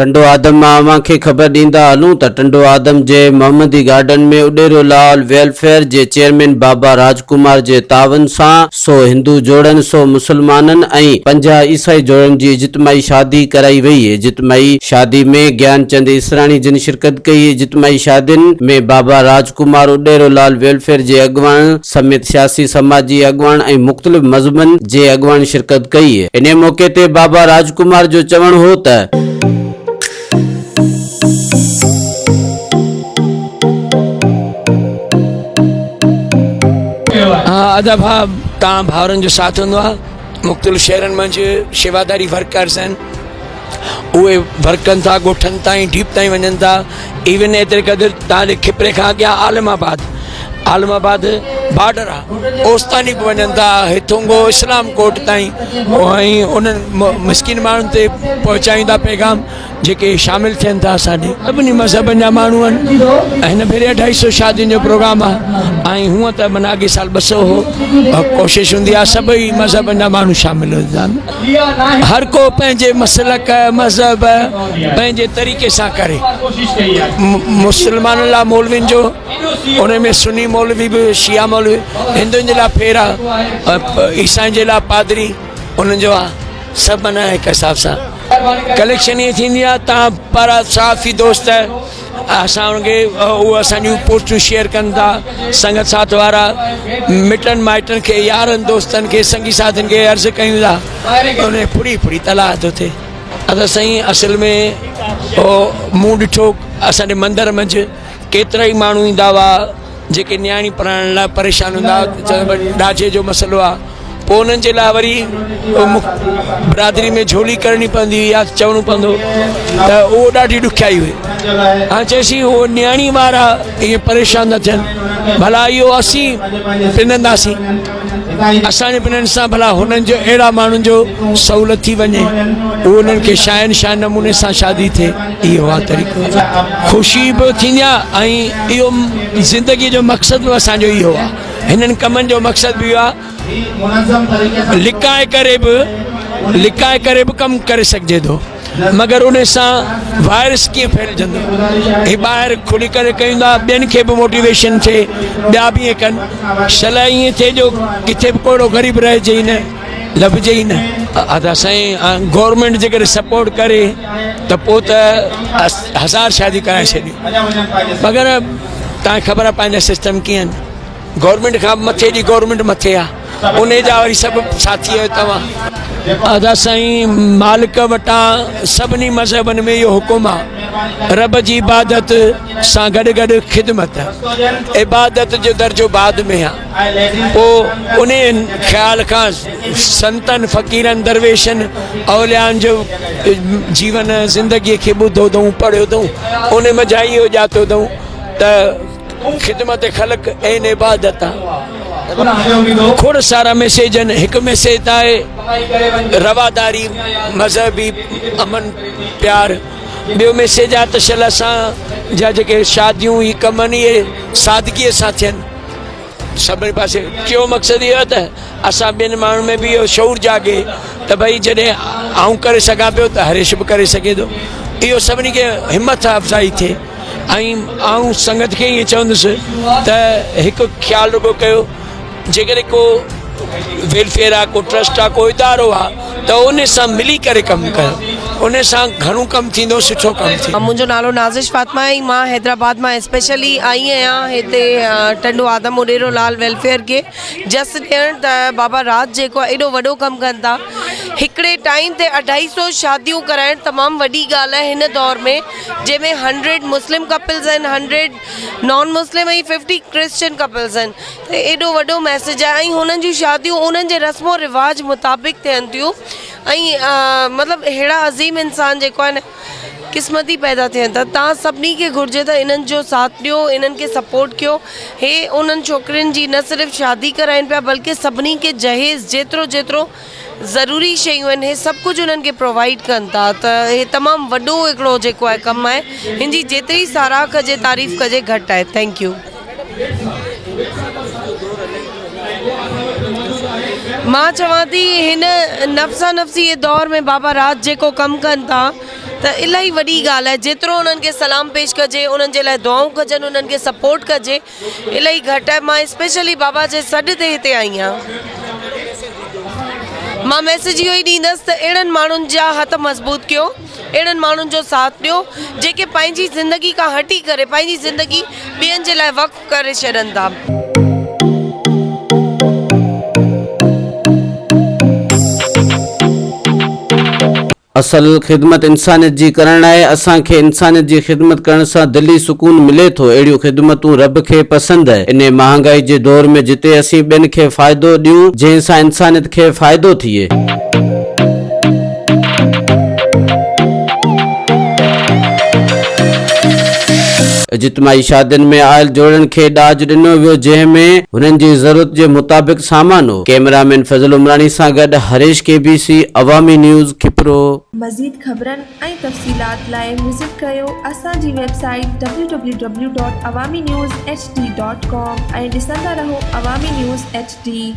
टंडो आदम मां अव्हांखे ख़बर ॾींदा हलूं त टंडो आदम जे मोहम्मदी गार्डन में उडेरो लाल वेलफेयर जे चेयरमैन बाबा राजकुमार जे तावन सां 100 हिंदू जोड़न 100 मुसलमानन ऐं 50 ईसाई जोड़न जी इज्तिमाई शादी कराई वई। इज्तिमाई शादी में ज्ञानचंद इसरानी जिन शिरकत कई। इज्तिमाई शादियुनि में बाबा राजकुमार उडेरो लाल वेलफेयर जे अॻवान समेत सियासी समाजी अॻवान ऐं मुख़्तलिफ़ मज़हबन जे अॻवान शिरकत कई। इन मौके ते बाबा राजकुमार जो चवण हो त अदब तव्हां भाउरनि जो साथ हूंदो आहे। मुख़्तलिफ़ शहरनि मंझि शेवादारी वर्कर्स आहिनि, उहे वर्क कनि था, ॻोठनि ताईं डीप ताईं वञनि था। इवन एतिरे क़दुरु तव्हांजे खिपरे खां अॻियां आलमाबाद बॉर्डर आहे, ओस्तानी बि वञनि था, हिथों गो इस्लाम कोट ताईं, ऐं उन्हनि मिसकिन माण्हुनि ते पहुचाईंदा पैगाम जेके शामिल थियनि था। असांजे सभिनी मज़हबनि जा माण्हू आहिनि ऐं हिन भेरे 250 शादियुनि जो प्रोग्राम आहे। ऐं हूअं त माना अॻे साल 200 हो, कोशिशि हूंदी आहे सभई मज़हबनि जा माण्हू शामिल हूंदा आहिनि। हर को पंहिंजे मसलक मज़हब पंहिंजे तरीक़े सां करे। मुस्लमाननि लाइ मौलवियुनि जो, उन में सुन्नी मौलवी बि, शिया मौलवी, हिंदुनि जे लाइ फेरा, ईसाइनि जे लाइ पादरी, उन्हनि जो आहे। सभु माना हिकु हिसाब सां कलेक्शन ईअं थींदी आहे। तव्हां पारां साफ़ी दोस्त असां उनखे उहे असांजूं पोस्टूं शेयर कनि था। संगत साथ वारा मिटनि माइटनि खे, यारनि दोस्तनि खे, संगी साथियुनि खे अर्ज़ु कयूं था, उन फुड़ी तलाह थो थिए। असां साईं असल में मूं ॾिठो असांजे मंदर मंझि केतिरा ई माण्हू ईंदा हुआ जेके न्याणी पढ़ाइण लाइ परेशान हूंदा, ॾाजे जो मसइलो आहे। पोइ उन्हनि जे लाइ वरी बिरादरी में झोली करणी पवंदी हुई या चवणो पवंदो, त उहो ॾाढी ॾुखियाई हुई। हाणे चएसि उहो न्याणी वारा ईअं परेशान न थियनि, भला इहो असीं पिनंदासीं, असांजे पिननि सां भला हुननि जो अहिड़ा माण्हुनि जो सहूलियत थी वञे, उहो उन्हनि खे शान नमूने सां शादी थिए। इहो आहे तरीक़ो, ख़ुशी बि थींदी आहे ऐं इहो ज़िंदगीअ जो मक़सदु बि असांजो इहो आहे। हिननि कमनि जो मक़सदु बि इहो आहे, लिकाए करे बि कमु करे सघिजे थो, मगर उन सां वायरस कीअं फैलिजंदो। ही ॿाहिरि खुली करे कयूं था, ॿियनि खे बि मोटिवेशन थिए, ॿिया बि ईअं कनि। शला ईअं थिए जो किथे बि कोड़ो ग़रीब रहिजे ई न, लभिजे ई न। असांजी गवर्नमेंट जेकर सपोर्ट करे त पोइ त 1000 शादी कराए छॾियूं, मगर तव्हांखे ख़बर आहे पंहिंजा सिस्टम कीअं आहिनि। गवर्नमेंट खां मथे जी गवर्नमेंट मथे आहे, उन जा वरी सभु साथी आहियो तव्हां। असांजी मालिक वटां सभिनी मज़हबनि में इहो हुकुम आहे, रब जी इबादत सां गॾु गॾु ख़िदमत। इबादत जो दर्जो बाद में आहे। पोइ उन ख़्याल खां संतनि, फ़क़ीरनि, दरवेशनि, औलियानि जो जीवन ज़िंदगीअ खे ॿुधो अथऊं, पढ़ियो अथऊं, उन में जाई इहो ॼातो अथऊं त ख़िदमत ख़लक़ ऐं इबादत आहे। खोड़ सारा मैसेज आहिनि। हिकु मैसेज आहे रवादारी, मज़हबी अमन प्यार। ॿियो मैसेज आहे त शल असां जा जेके शादियूं ई कम आहिनि इहे सादगीअ सां थियनि सभिनी पासे। टियों मक़सदु इहो आहे त असां ॿियनि माण्हुनि में बि इहो शौर जागे त भई जॾहिं आउं करे सघां पियो त हरेश बि करे सघे थो। इहो सभिनी खे हिमत अफ़ज़ाई थिए। ऐं आउं संगत खे ईअं चवंदुसि त हिकु ख़्यालु रुगो कयो, जेकॾहिं को वेलफेयर आहे, को ट्रस्ट आहे, को इदारो आहे, त उन सां मिली करे कमु कयो, उन सां घणो कमु थींदो, सुठो कमु थींदो। मुंहिंजो नालो नाज़िश फातिमा आहे। मां हैदराबाद मां स्पेशली आई आहियां हिते टंडो आदम उडेरो लाल वेलफेयर खे जस्ट ॾियणु त बाबा राज जेको आहे एॾो वॾो कमु कनि था। हिकिड़े टाइम ते 250 शादियूं कराइणु तमामु वॾी ॻाल्हि आहे हिन दौर में, जंहिंमें 100 मुस्लिम कपल्स आहिनि, 100 नॉन मुस्लिम ऐं 50 क्रिश्चियन कपल्स आहिनि। त एॾो वॾो मैसेज आहे ऐं हुननि जूं शादियूं उन्हनि जे रस्मो रिवाज मुताबिक़ थियनि थियूं। ऐं मतिलबु अहिड़ा अज़ीम इंसान जेको आहे न क़िस्मती पैदा थियनि था। तव्हां सभिनी खे घुरिजे त इन्हनि जो साथ ॾियो, इन्हनि खे सपोर्ट कयो। हे उन्हनि छोकिरियुनि जी न सिर्फ़ु शादी कराइनि पिया, बल्कि सभिनी खे जहेज़ जेतिरो ज़रूरी शयूं आहिनि हे सभु कुझु उन्हनि खे प्रोवाइड कनि था। त हे तमामु वॾो हिकिड़ो जेको आहे कमु आहे, हिन जी जेतिरी साराह कजे, तारीफ़ कजे, घटि आहे। Thank U. मां चवां थी हिन नफ़्सा नफ़्सी ये दौर में बाबा राज जेको कमु कनि था त इलाही वॾी ॻाल्हि आहे। जेतिरो उन्हनि खे सलाम पेश कजे, उन्हनि जे लाइ दुआऊं कजनि, उन्हनि खे सपोर्ट कजे, इलाही घटि आहे। मां स्पेशली बाबा जे सॾ ते हिते आई आहियां। मां मैसेज इहो ई ॾींदसि त अहिड़नि माण्हुनि जा हथ मज़बूत कयो, अहिड़नि माण्हुनि जो साथ ॾियो जेके पंहिंजी ज़िंदगी खां हटी करे पंहिंजी ज़िंदगी ॿियनि जे लाइ वक़्फ़ करे छॾनि था। असल ख़िदमत इंसानियत जी करण आहे। असांखे इंसानियत जी ख़िदमत करण सां दिली सुकून मिले थो। अहिड़ियूं ख़िदमतूं रब खे पसंदि आहे। इन महांगाई जे दौर में जिते असीं ॿियनि खे फ़ाइदो ॾियूं जंहिंसां इंसानियत खे फ़ाइदो थिए। इज्तिमाही शादियुनि में आयल जोड़नि खे ॾाज ॾिनो वियो जंहिंमें हुननि जी ज़रूरत जे मुताबिक़ सामान हो। कैमरामैन फज़ल उमरानी सां गॾु हरीश KBC अवामी न्यूज़ खिपरो। मज़ीद ख़बरनि ऐं तफ़सीलात लाइ विज़िट कयो असांजी वेबसाइट www.awamiNewsHD.com ऐं ॾिसंदा रहो अवामी न्यूज़ HD।